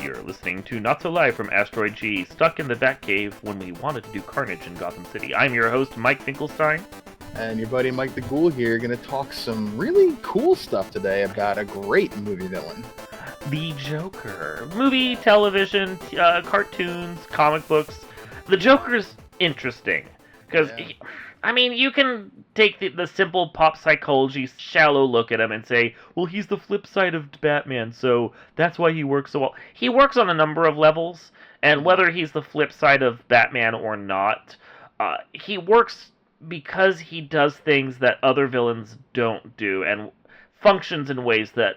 You're listening to Not So Live from Asteroid G, stuck in the Batcave when we wanted to do carnage in Gotham City. I'm your host, Mike Finkelstein. And your buddy Mike the Ghoul here, going to talk some really cool stuff today about a great movie villain. The Joker. Movie, television, cartoons, comic books. The Joker's interesting. Because, you can take the simple pop psychology, shallow look at him and say, well, he's the flip side of Batman, so that's why he works so well. He works on a number of levels, and whether he's the flip side of Batman or not, he works because he does things that other villains don't do, and functions in ways that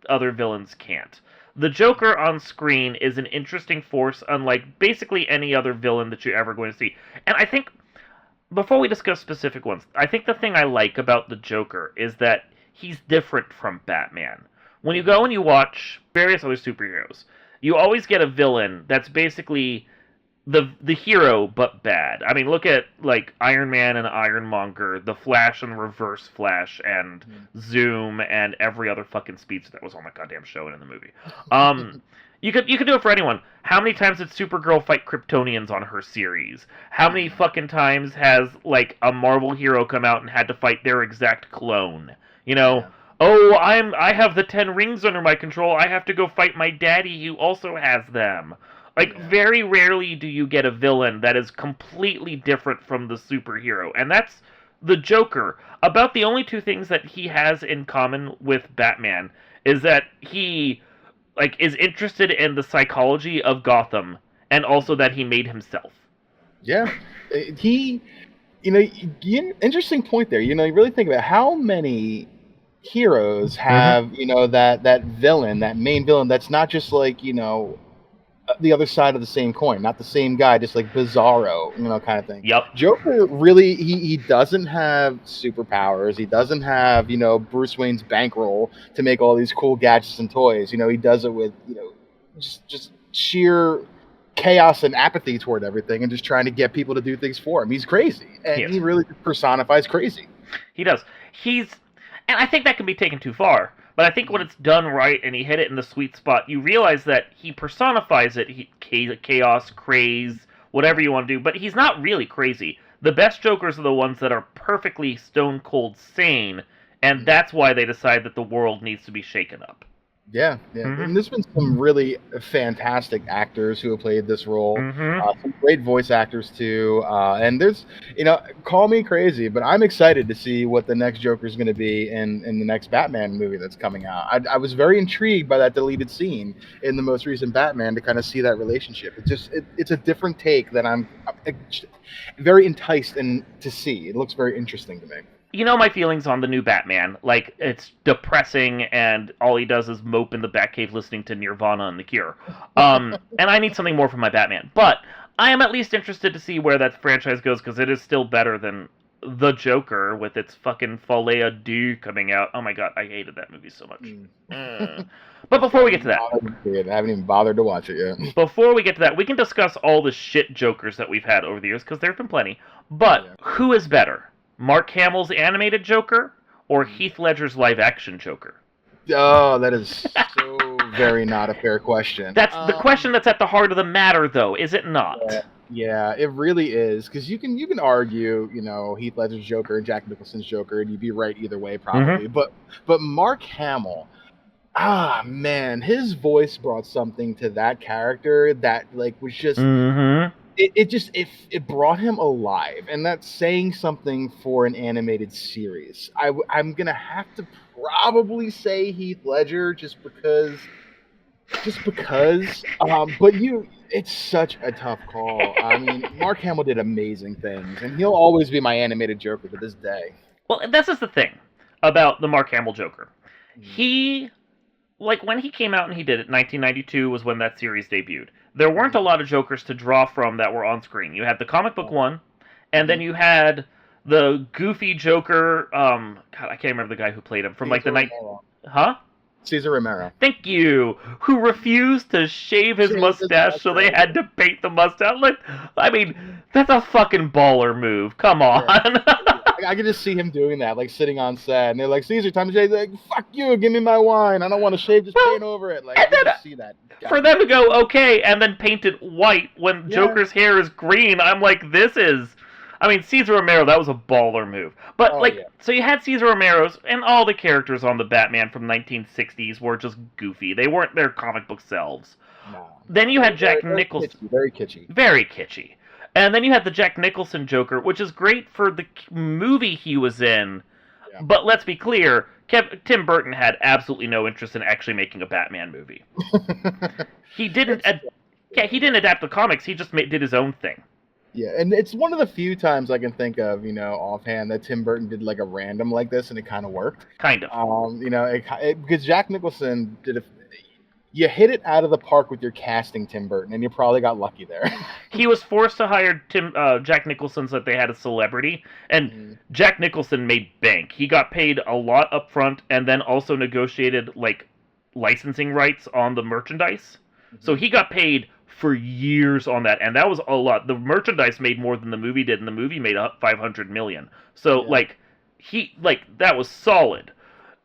other villains can't. The Joker on screen is an interesting force, unlike basically any other villain that you're ever going to see. And I think, before we discuss specific ones, I think the thing I like about the Joker is that he's different from Batman. When you go and you watch various other superheroes, you always get a villain that's basically the hero but bad. I mean, look at like Iron Man and Ironmonger, the Flash and Reverse Flash, and Zoom, and every other fucking speech that was on that goddamn show and in the movie. You could do it for anyone. How many times did Supergirl fight Kryptonians on her series? How many fucking times has like a Marvel hero come out and had to fight their exact clone? You know, I have the 10 rings under my control. I have to go fight my daddy who also has them. Like, very rarely do you get a villain that is completely different from the superhero, and that's the Joker. About the only two things that he has in common with Batman is that he, like, is interested in the psychology of Gotham, and also that he made himself. Yeah. Interesting point there. You really think about how many heroes have, that villain, that main villain that's not just like, the other side of the same coin, not the same guy, just like Bizarro, kind of thing. Yep. Joker really, he doesn't have superpowers. He doesn't have, Bruce Wayne's bankroll to make all these cool gadgets and toys. He does it with, just sheer chaos and apathy toward everything and just trying to get people to do things for him. He's crazy. And he really personifies crazy. He does. And I think that can be taken too far. But I think when it's done right and he hit it in the sweet spot, you realize that he personifies it, chaos, craze, whatever you want to do, but he's not really crazy. The best Jokers are the ones that are perfectly stone-cold sane, and that's why they decide that the world needs to be shaken up. Yeah. And there's been some really fantastic actors who have played this role. Some great voice actors too. And there's, call me crazy, but I'm excited to see what the next Joker is going to be in the next Batman movie that's coming out. I was very intrigued by that deleted scene in the most recent Batman to kind of see that relationship. It's a different take that I'm very enticed to see. It looks very interesting to me. You know my feelings on the new Batman. Like, it's depressing, and all he does is mope in the Batcave listening to Nirvana and The Cure. And I need something more from my Batman. But I am at least interested to see where that franchise goes, because it is still better than The Joker with its fucking Folie à Deux coming out. Oh my god, I hated that movie so much. But before we get to that... I haven't even bothered to watch it yet. Before we get to that, we can discuss all the shit Jokers that we've had over the years, because there have been plenty. But who is better? Mark Hamill's animated Joker or Heath Ledger's live-action Joker? Oh, that is so very not a fair question. That's the question that's at the heart of the matter, though, is it not? Yeah, it really is. Because you can argue, Heath Ledger's Joker and Jack Nicholson's Joker, and you'd be right either way, probably. But Mark Hamill, man, his voice brought something to that character that was just... It brought him alive, and that's saying something for an animated series. I'm gonna have to probably say Heath Ledger just because. But it's such a tough call. I mean, Mark Hamill did amazing things, and he'll always be my animated Joker to this day. Well, this is the thing about the Mark Hamill Joker. He, when he came out and he did it, 1992 was when that series debuted. There weren't a lot of Jokers to draw from that were on screen. You had the comic book one, and then you had the goofy Joker. God, I can't remember the guy who played him from the night. Huh? Cesar Romero. Thank you. Who refused to shave his mustache, so they had to paint the mustache. I mean, that's a fucking baller move. Come on. I could just see him doing that, like sitting on set, and they're like, "Caesar, time to shave." Like, "Fuck you, give me my wine. I don't want to shave, just paint over it." Like, I could just see that. For them to go okay and then paint it white when Joker's hair is green, I'm like, this is. I mean, Cesar Romero, that was a baller move. But so you had Cesar Romero's, and all the characters on the Batman from 1960s were just goofy. They weren't their comic book selves. No. Then you had Jack Nicholson. Very kitschy. Very kitschy. And then you had the Jack Nicholson Joker, which is great for the movie he was in. Yeah. But let's be clear, Tim Burton had absolutely no interest in actually making a Batman movie. He didn't. He didn't adapt the comics. He just did his own thing. Yeah, and it's one of the few times I can think of, offhand, that Tim Burton did like a random like this, and it kind of worked. Kind of. Because Jack Nicholson did you hit it out of the park with your casting, Tim Burton, and you probably got lucky there. He was forced to hire Jack Nicholson so that they had a celebrity, and Jack Nicholson made bank. He got paid a lot up front, and then also negotiated like licensing rights on the merchandise. So he got paid for years on that, and that was a lot. The merchandise made more than the movie did, and the movie made $500 million. So that was solid.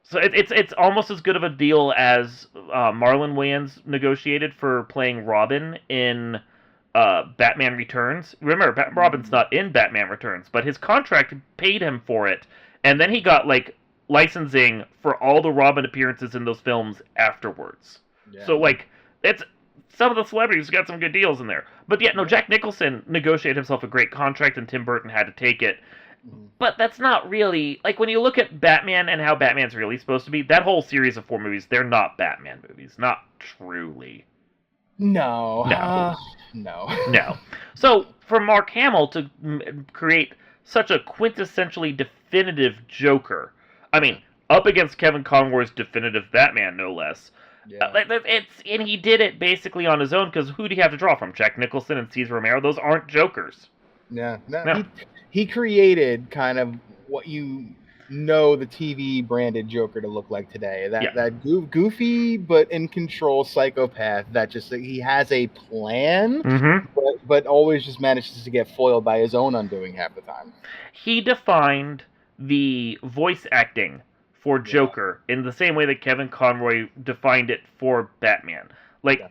So it's almost as good of a deal as Marlon Wayans negotiated for playing Robin in Batman Returns. Remember, Robin's not in Batman Returns, but his contract paid him for it, and then he got licensing for all the Robin appearances in those films afterwards. Yeah. So it's. Some of the celebrities got some good deals in there. But Jack Nicholson negotiated himself a great contract, and Tim Burton had to take it. But that's not really... when you look at Batman and how Batman's really supposed to be, that whole series of 4 movies, they're not Batman movies. Not truly. No. No. So, for Mark Hamill to create such a quintessentially definitive Joker, I mean, up against Kevin Conroy's definitive Batman, no less... Yeah. And he did it basically on his own, because who do you have to draw from? Jack Nicholson and Cesar Romero? Those aren't Jokers. No. He created kind of what the TV branded Joker to look like today. That goofy but in control psychopath that just he has a plan, but always just manages to get foiled by his own undoing half the time. He defined the voice acting for Joker in the same way that Kevin Conroy defined it for Batman.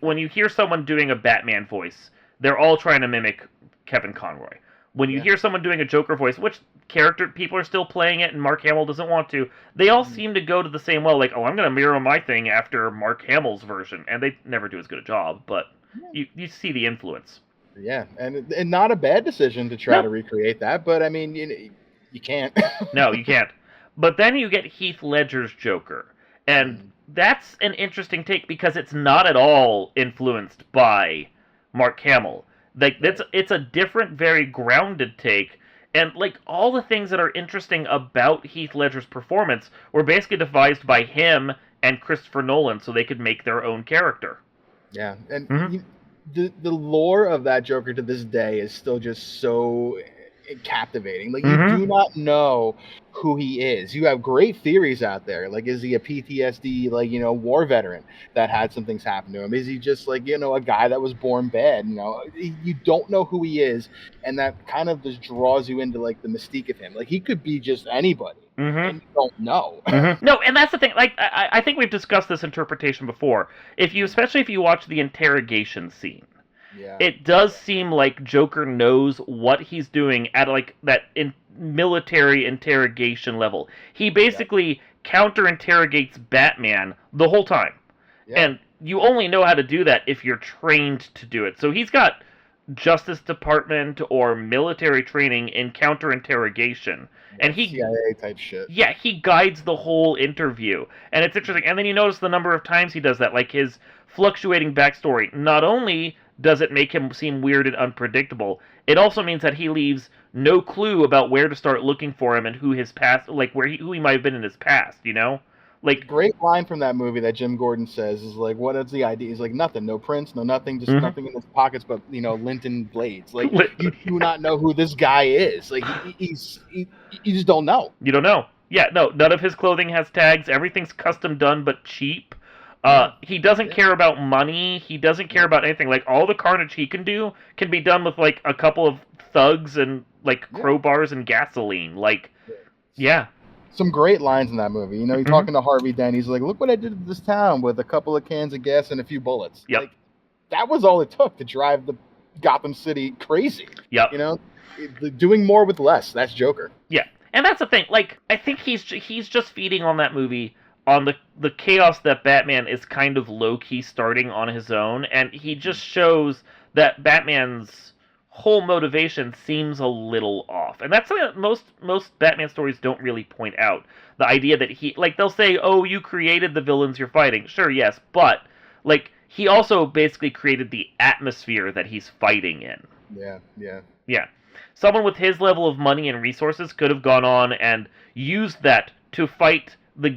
When you hear someone doing a Batman voice, they're all trying to mimic Kevin Conroy. When you hear someone doing a Joker voice, which character people are still playing it and Mark Hamill doesn't want to, they all seem to go to the same well, I'm going to mirror my thing after Mark Hamill's version, and they never do as good a job, but you see the influence. Yeah, and not a bad decision to try to recreate that, but I mean, you can't. No, you can't. But then you get Heath Ledger's Joker, and that's an interesting take because it's not at all influenced by Mark Hamill. It's a different, very grounded take, and all the things that are interesting about Heath Ledger's performance were basically devised by him and Christopher Nolan so they could make their own character. Yeah, and the lore of that Joker to this day is still just so captivating. You do not know who he is. You have great theories out there. Is he a PTSD war veteran that had some things happen to him? Is he just a guy that was born bad? You don't know who he is, and that kind of just draws you into the mystique of him. He could be just anybody. And you don't know. No, and that's the thing. I think we've discussed this interpretation before. Especially if you watch the interrogation scene. Yeah. It does seem like Joker knows what he's doing at that military interrogation level. He basically counter-interrogates Batman the whole time. Yeah. And you only know how to do that if you're trained to do it. So he's got Justice Department or military training in counter-interrogation. And CIA type shit. Yeah, he guides the whole interview. And it's interesting. And then you notice the number of times he does that, his fluctuating backstory. Not only does it make him seem weird and unpredictable, it also means that he leaves no clue about where to start looking for him and who his past, who he might have been in his past, Great line from that movie that Jim Gordon says is what is the idea? He's nothing, no prints, no nothing, just nothing in his pockets but Linton blades. You do not know who this guy is. You just don't know. You don't know. Yeah, no, none of his clothing has tags. Everything's custom done but cheap. He doesn't care about money. He doesn't care about anything. Like, all the carnage he can do can be done with, like, a couple of thugs and, like, crowbars and gasoline. Like, yeah. Some great lines in that movie. You know, he's talking to Harvey Dent. He's like, look what I did to this town with a couple of cans of gas and a few bullets. Yep. Like, that was all it took to drive the Gotham City crazy. Yep. You know, doing more with less. That's Joker. Yeah. And that's the thing. Like, I think he's just feeding on that movie, on the chaos that Batman is kind of low-key starting on his own, and he just shows that Batman's whole motivation seems a little off. And that's something that most Batman stories don't really point out. The idea that they'll say, oh, you created the villains you're fighting. Sure, yes, but, like, he also basically created the atmosphere that he's fighting in. Yeah. Someone with his level of money and resources could have gone on and used that to fight the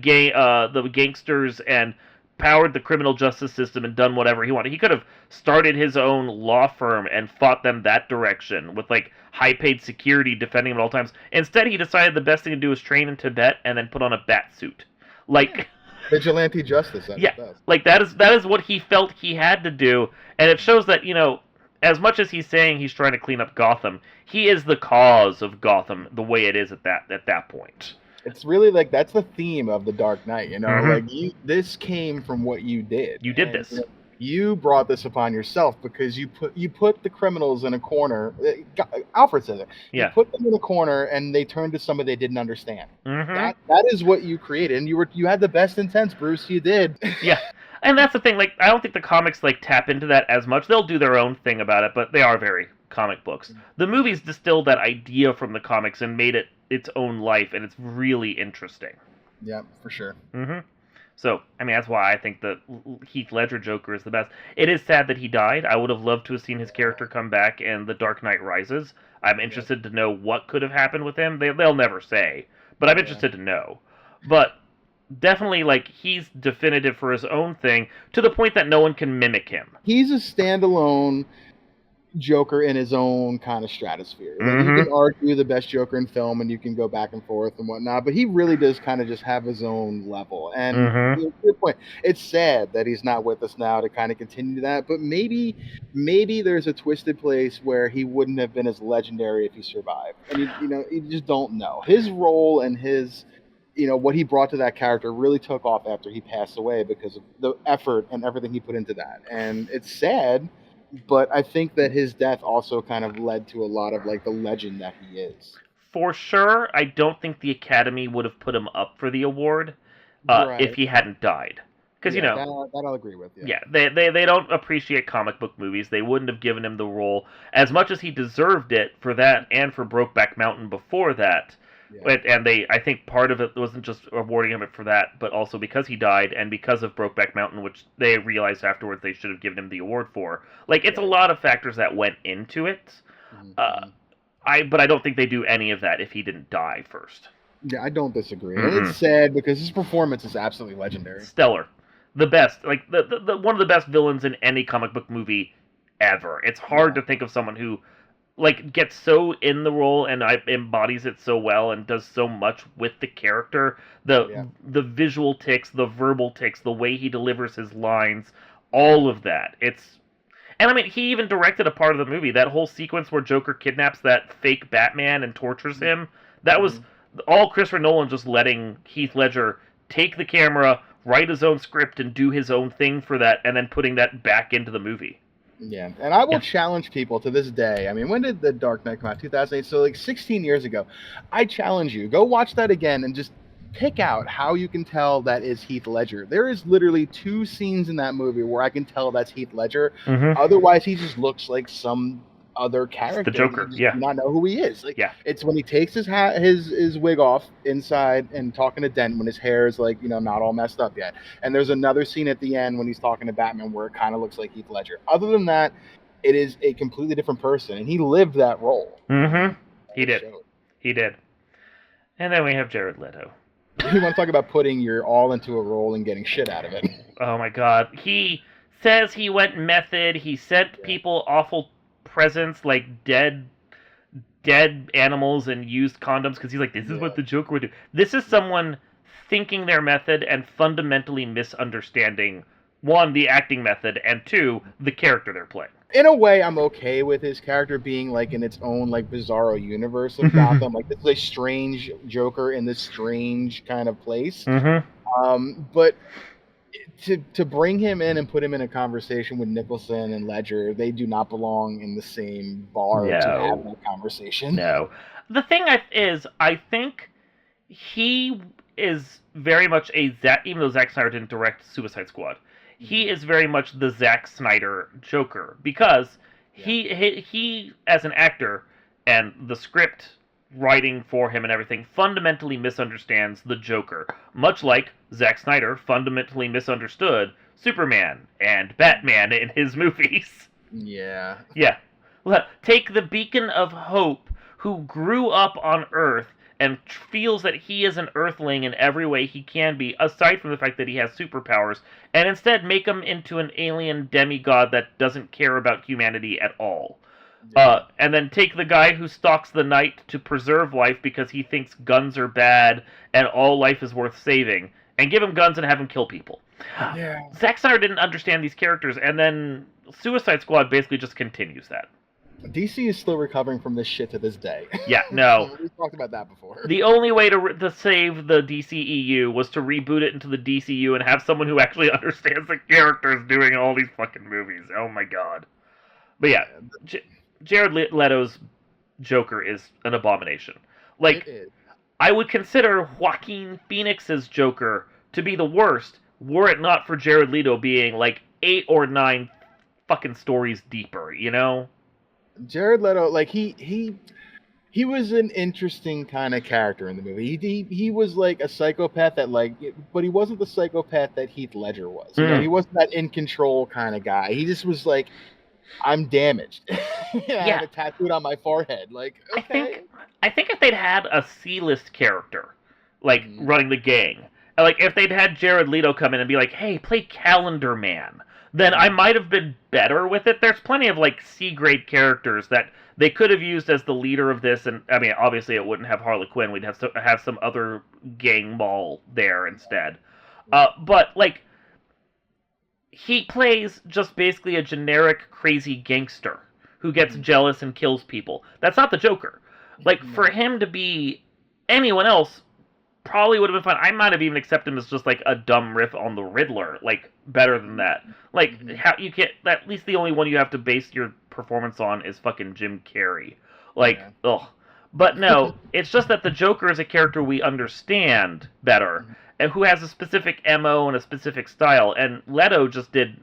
gangsters and powered the criminal justice system and done whatever he wanted. He could have started his own law firm and fought them that direction with, like, high-paid security defending him at all times. Instead, he decided the best thing to do was train in Tibet and then put on a bat suit. Like, vigilante justice. Like, that is what he felt he had to do, and it shows that, you know, as much as he's saying he's trying to clean up Gotham, he is the cause of Gotham the way it is at that point. It's really like that's the theme of The Dark Knight, you know. Like, this came from what you did. You did this. You know, you brought this upon yourself because you put the criminals in a corner. Alfred says it. Yeah. You put them in a corner and they turned to somebody they didn't understand. That is what you created, and you had the best intents, Bruce. You did. Yeah. And that's the thing, like, I don't think the comics, like, tap into that as much. They'll do their own thing about it, but they are very comic books. The movies distilled that idea from the comics and made it its own life, and it's really interesting. Yeah, for sure. So, I mean, that's why I think the Heath Ledger Joker is the best. It is sad that he died. I would have loved to have seen his character come back in The Dark Knight Rises. I'm interested to know what could have happened with him. They'll never say, but I'm interested to know. But definitely, like, he's definitive for his own thing, to the point that no one can mimic him. He's a standalone Joker in his own kind of stratosphere. Like, you can argue the best Joker in film, and you can go back and forth and whatnot, but he really does kind of just have his own level. And to your point, it's sad that he's not with us now to kind of continue that, but maybe there's a twisted place where he wouldn't have been as legendary if he survived. And you just don't know. His role and his, what he brought to that character really took off after he passed away because of the effort and everything he put into that. And it's sad, but I think that his death also kind of led to a lot of, like, the legend that he is. For sure, I don't think the Academy would have put him up for the award if he hadn't died. Because, that I'll agree with. Yeah, they don't appreciate comic book movies. They wouldn't have given him the role as much as he deserved it for that and for Brokeback Mountain before that. And I think part of it wasn't just awarding him for that, but also because he died and because of Brokeback Mountain, which they realized afterwards they should have given him the award for. Like, it's a lot of factors that went into it. But I don't think they do any of that if he didn't die first. Yeah, I don't disagree. And it's sad because his performance is absolutely legendary. Stellar. The best. Like, the one of the best villains in any comic book movie ever. It's hard to think of someone who, like, gets so in the role and embodies it so well and does so much with the character. The visual tics, the verbal tics, the way he delivers his lines, all of that. And I mean, he even directed a part of the movie. That whole sequence where Joker kidnaps that fake Batman and tortures him. That was all Christopher Nolan just letting Heath Ledger take the camera, write his own script, and do his own thing for that, and then putting that back into the movie. Yeah, and I will challenge people to this day. I mean, when did The Dark Knight come out? 2008, so like 16 years ago. I challenge you, go watch that again and just pick out how you can tell that is Heath Ledger. There is literally 2 scenes in that movie where I can tell that's Heath Ledger. Otherwise, he just looks like some other character. It's the Joker, do not know who he is. Like, it's when he takes his wig off inside and talking to Dent when his hair is, like, not all messed up yet. And there's another scene at the end when he's talking to Batman where it kind of looks like Heath Ledger. Other than that, it is a completely different person, and he lived that role. He did. And then we have Jared Leto. You want to talk about putting your all into a role and getting shit out of it? Oh my God, he says he went method. He sent people awful presents like dead animals and used condoms because he's like, this is what the Joker would do. This is someone thinking their method and fundamentally misunderstanding one, the acting method, and two, the character they're playing. In a way, I'm okay with his character being like in its own like bizarro universe of Gotham. Like, this is a strange Joker in this strange kind of place. But to bring him in and put him in a conversation with Nicholson and Ledger, they do not belong in the same bar to have that conversation. No. The thing is, I think he is very much a Zack, even though Zack Snyder didn't direct Suicide Squad, he is very much the Zack Snyder Joker, because he as an actor and the script writing for him and everything fundamentally misunderstands the Joker, much like Zack Snyder fundamentally misunderstood Superman and Batman in his movies. Yeah. Yeah. Take the beacon of hope who grew up on Earth and feels that he is an Earthling in every way he can be, aside from the fact that he has superpowers, and instead make him into an alien demigod that doesn't care about humanity at all. And then take the guy who stalks the night to preserve life because he thinks guns are bad and all life is worth saving, and give him guns and have him kill people. Yeah. Zack Snyder didn't understand these characters, and then Suicide Squad basically just continues that. DC is still recovering from this shit to this day. Yeah, no. We talked about that before. The only way to save the DCEU was to reboot it into the DCU and have someone who actually understands the characters doing all these fucking movies. Oh my god. But yeah, Jared Leto's Joker is an abomination. Like, I would consider Joaquin Phoenix's Joker to be the worst, were it not for Jared Leto being like 8 or 9 fucking stories deeper, you know? Jared Leto, like, he was an interesting kind of character in the movie. He was like a psychopath that, like, but he wasn't the psychopath that Heath Ledger was. You know, he wasn't that in control kind of guy. He just was like, I'm damaged. I have it tattooed on my forehead. Like, okay. I think if they'd had a C-list character, like, running the gang, like, if they'd had Jared Leto come in and be like, hey, play Calendar Man, then I might have been better with it. There's plenty of, like, C-grade characters that they could have used as the leader of this, and, I mean, obviously it wouldn't have Harley Quinn. We'd have to have some other gang ball there instead. But, like, he plays just basically a generic crazy gangster who gets jealous and kills people. That's not the Joker. Like, for him to be anyone else probably would have been fine. I might have even accepted him as just like a dumb riff on the Riddler, like, better than that. Like, how you can't, at least the only one you have to base your performance on is fucking Jim Carrey. Like, ugh. But no, it's just that the Joker is a character we understand better, and who has a specific MO and a specific style, and Leto just did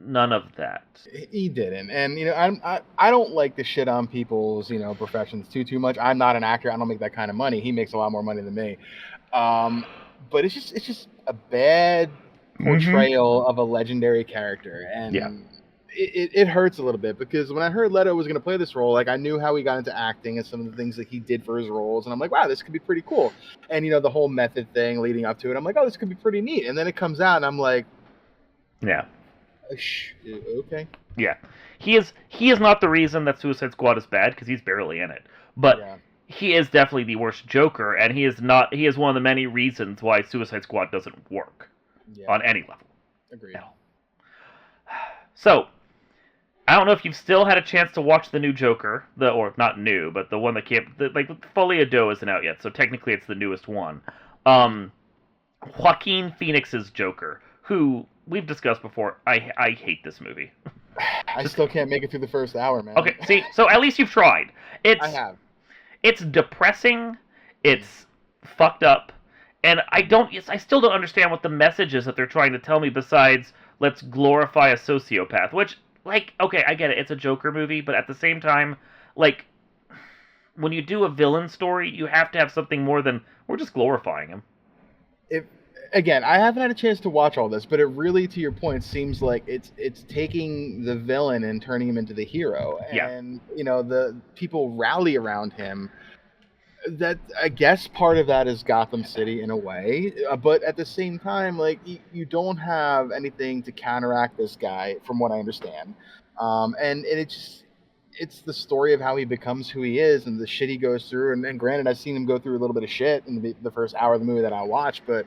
none of that. He didn't, and you know, I don't like to shit on people's, you know, professions too much. I'm not an actor. I don't make that kind of money. He makes a lot more money than me. But it's just a bad portrayal of a legendary character, and it hurts a little bit, because when I heard Leto was going to play this role, like, I knew how he got into acting and some of the things that he did for his roles, and I'm like, wow, this could be pretty cool. And, you know, the whole method thing leading up to it, I'm like, oh, this could be pretty neat. And then it comes out, and I'm like, yeah, okay. Yeah, he is not the reason that Suicide Squad is bad, because he's barely in it, but he is definitely the worst Joker, and he is one of the many reasons why Suicide Squad doesn't work on any level. Agreed. So, I don't know if you've still had a chance to watch the new Joker, or not new, but the one that came, like, Folie à Deux isn't out yet, so technically it's the newest one. Joaquin Phoenix's Joker, who we've discussed before. I hate this movie. I still can't make it through the first hour, man. Okay, see, so at least you've tried. I have. It's depressing. It's fucked up, and I still don't understand what the message is that they're trying to tell me besides let's glorify a sociopath. Which, like, okay, I get it. It's a Joker movie, but at the same time, like, when you do a villain story, you have to have something more than we're just glorifying him. Again, I haven't had a chance to watch all this, but it really, to your point, seems like it's taking the villain and turning him into the hero. And, you know, the people rally around him. That, I guess, part of that is Gotham City in a way. But at the same time, like, you don't have anything to counteract this guy, from what I understand. And it's the story of how he becomes who he is and the shit he goes through. And granted, I've seen him go through a little bit of shit in the first hour of the movie that I watched, but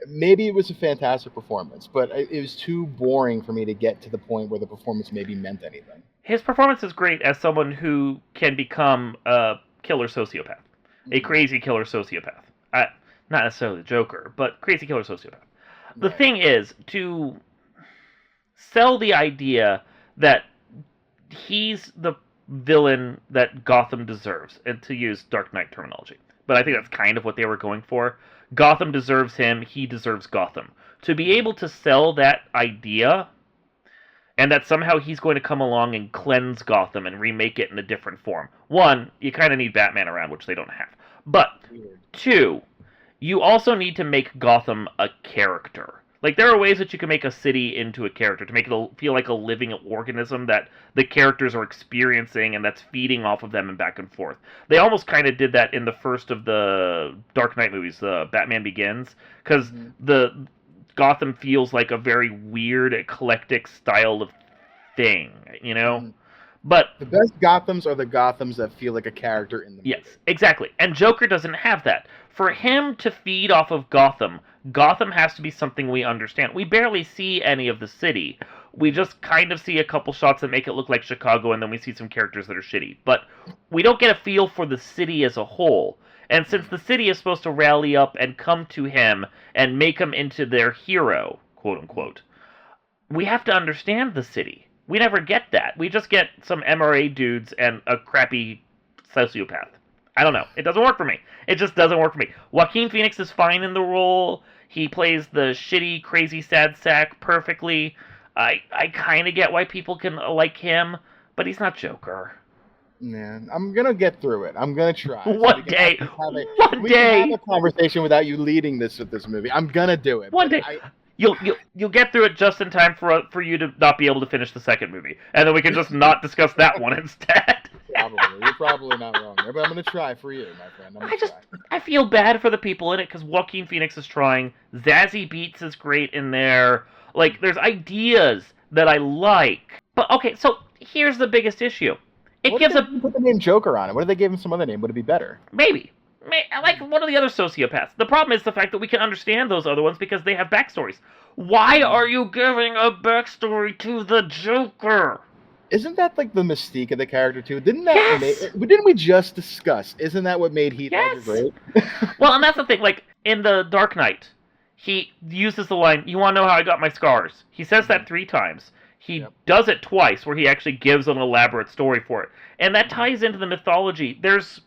maybe it was a fantastic performance, but it was too boring for me to get to the point where the performance maybe meant anything. His performance is great as someone who can become a killer sociopath, a crazy killer sociopath. Not necessarily the Joker, but crazy killer sociopath. The thing is, to sell the idea that he's the villain that Gotham deserves, and to use Dark Knight terminology. But I think that's kind of what they were going for. Gotham deserves him, he deserves Gotham. To be able to sell that idea, and that somehow he's going to come along and cleanse Gotham and remake it in a different form. One, you kind of need Batman around, which they don't have. But, two, you also need to make Gotham a character. Like, there are ways that you can make a city into a character, to make it feel like a living organism that the characters are experiencing and that's feeding off of them and back and forth. They almost kind of did that in the first of the Dark Knight movies, Batman Begins, because the Gotham feels like a very weird, eclectic style of thing, you know? But the best Gothams are the Gothams that feel like a character in the movie. Yes, exactly. And Joker doesn't have that. For him to feed off of Gotham, Gotham has to be something we understand. We barely see any of the city. We just kind of see a couple shots that make it look like Chicago, and then we see some characters that are shitty. But we don't get a feel for the city as a whole. And since the city is supposed to rally up and come to him and make him into their hero, quote-unquote, we have to understand the city. We never get that. We just get some MRA dudes and a crappy sociopath. I don't know. It doesn't work for me. It just doesn't work for me. Joaquin Phoenix is fine in the role. He plays the shitty, crazy, sad sack perfectly. I kind of get why people can like him, but he's not Joker. Yeah, I'm gonna get through it. I'm gonna try. One day. We can have a conversation without you leading this with this movie. I'm gonna do it. One day. You'll get through it just in time for you to not be able to finish the second movie, and then we can just not discuss that one instead. Probably. You're probably not wrong there, but I'm going to try for you, my friend. I feel bad for the people in it because Joaquin Phoenix is trying. Zazie Beetz is great in there. Like, there's ideas that I like. But, okay, so here's the biggest issue. Put the name Joker on it? What if they gave him some other name? Would it be better? Maybe. Like one of the other sociopaths. The problem is the fact that we can understand those other ones because they have backstories. Why are you giving a backstory to the Joker? Isn't that like the mystique of the character too? Didn't we just discuss? Isn't that what made Heath Ledger great? Well, and that's the thing. Like in the Dark Knight, he uses the line, "You want to know how I got my scars?" He says that 3 times. He does it twice, where he actually gives an elaborate story for it, and that ties into the mythology. There's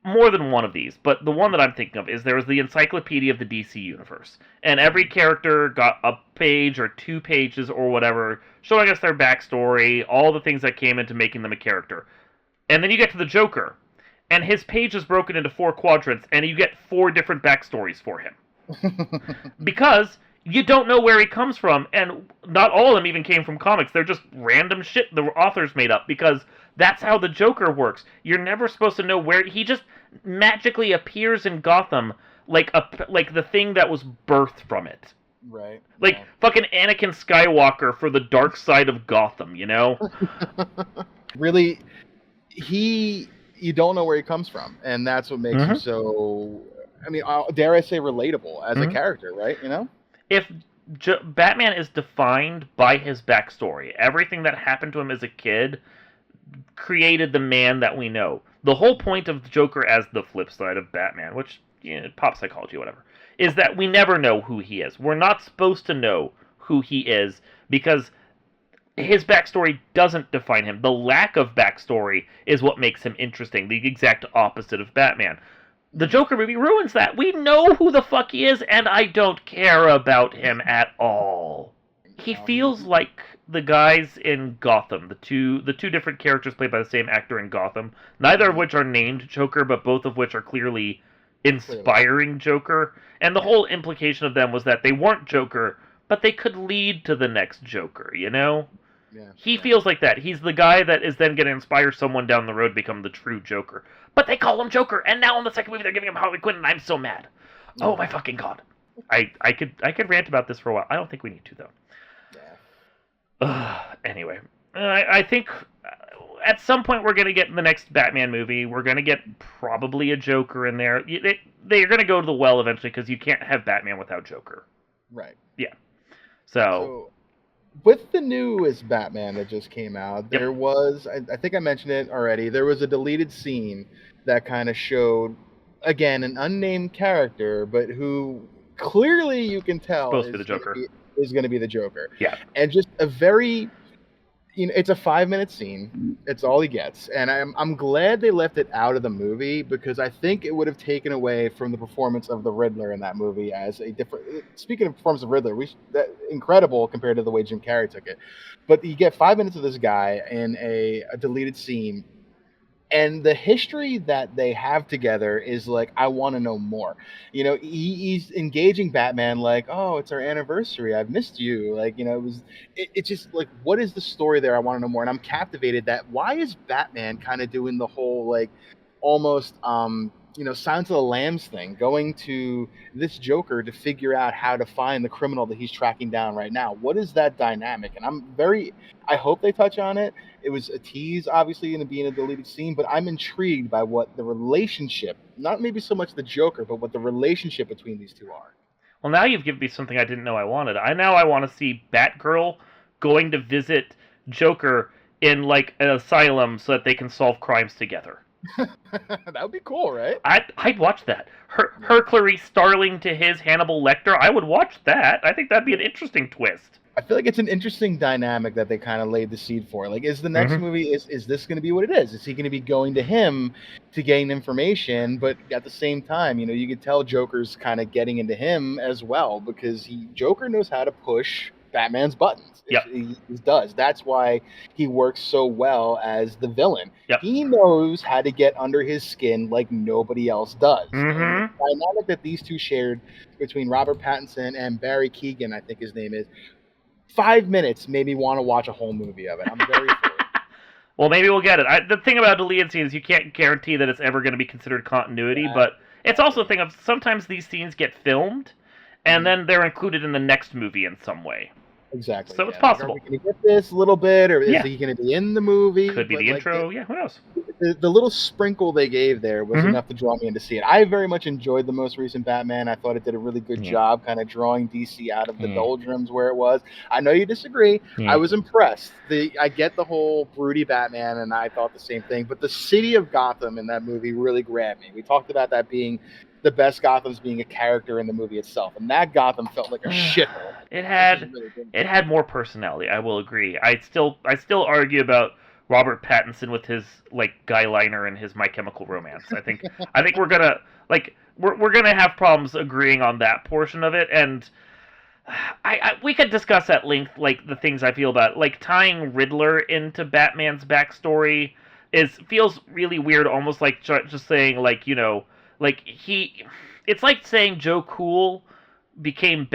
more than one of these, but the one that I'm thinking of is there was the Encyclopedia of the DC Universe, and every character got a page or 2 pages or whatever showing us their backstory, all the things that came into making them a character. And then you get to the Joker, and his page is broken into 4 quadrants, and you get 4 different backstories for him. Because you don't know where he comes from, and not all of them even came from comics. They're just random shit the authors made up, because that's how the Joker works. You're never supposed to know where he just magically appears in Gotham like the thing that was birthed from it. Right. Like fucking Anakin Skywalker for the dark side of Gotham, you know? Really, you don't know where he comes from, and that's what makes him so, I mean, dare I say, relatable as a character, right? You know? If Batman is defined by his backstory, everything that happened to him as a kid created the man that we know. The whole point of the Joker as the flip side of Batman, which, pop psychology, whatever, is that we never know who he is. We're not supposed to know who he is because his backstory doesn't define him. The lack of backstory is what makes him interesting, the exact opposite of Batman. The Joker movie ruins that. We know who the fuck he is, and I don't care about him at all. He feels like the guys in Gotham, the two different characters played by the same actor in Gotham, neither of which are named Joker, but both of which are clearly inspiring Joker. And the whole implication of them was that they weren't Joker, but they could lead to the next Joker, you know? Yeah, he feels like that. He's the guy that is then going to inspire someone down the road to become the true Joker. But they call him Joker, and now in the second movie they're giving him Harley Quinn, and I'm so mad. Yeah. Oh my fucking god. I could rant about this for a while. I don't think we need to, though. Yeah. Anyway, I think at some point we're gonna get in the next Batman movie. We're gonna get probably a Joker in there. They're gonna go to the well eventually because you can't have Batman without Joker. Right. Yeah. So with the newest Batman that just came out, there was, I think I mentioned it already, there was a deleted scene that kind of showed, again, an unnamed character, but who clearly you can tell supposed to be the Joker. Is going to be the Joker. Yeah. And just a very, it's a 5-minute scene. It's all he gets. And I'm glad they left it out of the movie because I think it would have taken away from the performance of the Riddler in that movie as a different... Speaking of performance of Riddler, incredible compared to the way Jim Carrey took it. But you get 5 minutes of this guy in a deleted scene, and the history that they have together is like, I want to know more. He's engaging Batman like, oh, it's our anniversary. I've missed you. Like, it's just like, what is the story there? I want to know more. And I'm captivated that why is Batman kind of doing the whole like almost Silence of the Lambs thing, going to this Joker to figure out how to find the criminal that he's tracking down right now. What is that dynamic? And I hope they touch on it. It was a tease, obviously, going to be in a deleted scene, but I'm intrigued by what the relationship, not maybe so much the Joker, but what the relationship between these two are. Well, now you've given me something I didn't know I wanted. I want to see Batgirl going to visit Joker in like an asylum so that they can solve crimes together. That would be cool, right? I'd watch that. Her Clarice Starling to his Hannibal Lecter. I would watch that. I think that'd be an interesting twist. I feel like it's an interesting dynamic that they kind of laid the seed for. Like, is the next movie, is this going to be what it is? Is he going to be going to him to gain information? But at the same time, you could tell Joker's kind of getting into him as well because Joker knows how to push Batman's buttons. Yep. He does. That's why he works so well as the villain. Yep. He knows how to get under his skin like nobody else does. Mm-hmm. The dynamic that these two shared between Robert Pattinson and Barry Keoghan, I think his name is, 5 minutes made me want to watch a whole movie of it. I'm very Well, maybe we'll get it. The thing about deleted scenes, you can't guarantee that it's ever going to be considered continuity, but it's also a thing of sometimes these scenes get filmed, and then they're included in the next movie in some way. Exactly. So it's possible. Like, are we going to get this a little bit, or is he going to be in the movie? Could be the intro. Who knows? The little sprinkle they gave there was enough to draw me in to see it. I very much enjoyed the most recent Batman. I thought it did a really good job kind of drawing DC out of the doldrums where it was. I know you disagree. I was impressed. I get the whole broody Batman, and I thought the same thing. But the city of Gotham in that movie really grabbed me. We talked about that being the best Gotham's being a character in the movie itself, and that Gotham felt like a shithole. It had more personality. I will agree. I still argue about Robert Pattinson with his like guy liner and his My Chemical Romance. I think we're gonna have problems agreeing on that portion of it, and we could discuss at length like the things I feel about like tying Riddler into Batman's backstory feels really weird, almost like just saying like it's like saying Joe Cool became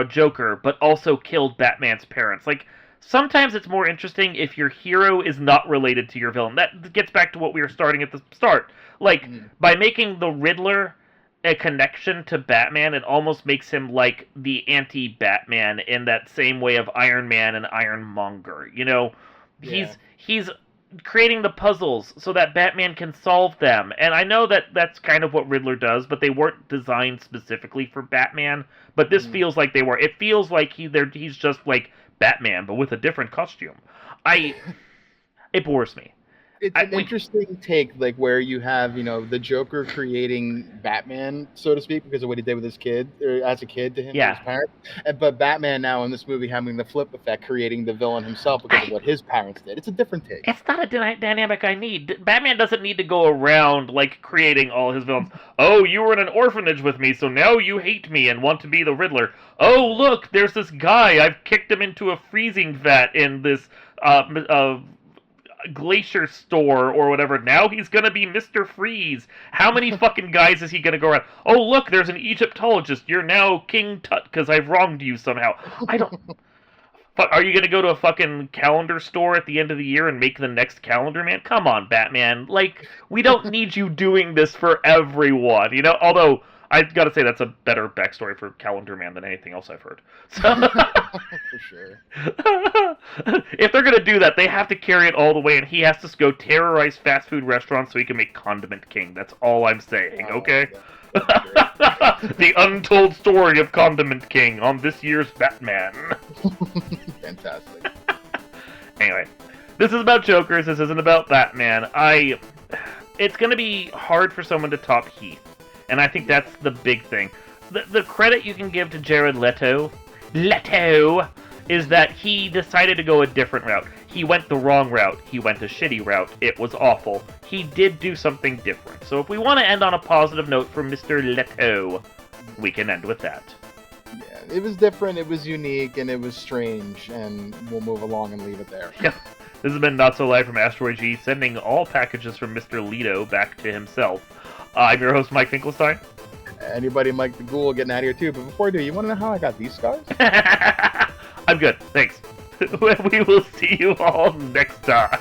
Joker, but also killed Batman's parents. Like, sometimes it's more interesting if your hero is not related to your villain. That gets back to what we were starting at the start. Like, by making the Riddler a connection to Batman, it almost makes him like the anti-Batman in that same way of Iron Man and Ironmonger. He's creating the puzzles so that Batman can solve them. And I know that that's kind of what Riddler does, but they weren't designed specifically for Batman. But this feels like they were. It feels like he's just like Batman, but with a different costume. It bores me. It's an interesting take, like where you have, the Joker creating Batman, so to speak, because of what he did with his kid, or as a kid to him, to his parents. But Batman now in this movie having the flip effect, creating the villain himself because of what his parents did. It's a different take. It's not a dynamic I need. Batman doesn't need to go around, like, creating all his villains. Oh, you were in an orphanage with me, so now you hate me and want to be the Riddler. Oh, look, there's this guy. I've kicked him into a freezing vat in this, glacier store or whatever. Now he's gonna be Mr. Freeze. How many fucking guys is he gonna go around? Oh, look, there's an Egyptologist. You're now King Tut because I've wronged you somehow. I don't... Are you gonna go to a fucking calendar store at the end of the year and make the next calendar, man? Come on, Batman. Like, we don't need you doing this for everyone, Although, I've got to say that's a better backstory for Calendar Man than anything else I've heard. So, For sure. if they're gonna do that, they have to carry it all the way, and he has to go terrorize fast food restaurants so he can make Condiment King. That's all I'm saying. Okay. The untold story of Condiment King on this year's Batman. Fantastic. Anyway, this is about Jokers. This isn't about Batman. It's going to be hard for someone to top Heath, and I think that's the big thing. The credit you can give to Jared Leto, is that he decided to go a different route. He went the wrong route. He went a shitty route. It was awful. He did do something different. So if we want to end on a positive note for Mr. Leto, we can end with that. Yeah, it was different, it was unique, and it was strange, and we'll move along and leave it there. Yeah. This has been Not So Live from Asteroid G, sending all packages from Mr. Leto back to himself. I'm your host, Mike Finkelstein. Anybody Mike the Ghoul getting out of here too, but before I do, you want to know how I got these scars? I'm good, thanks. We will see you all next time.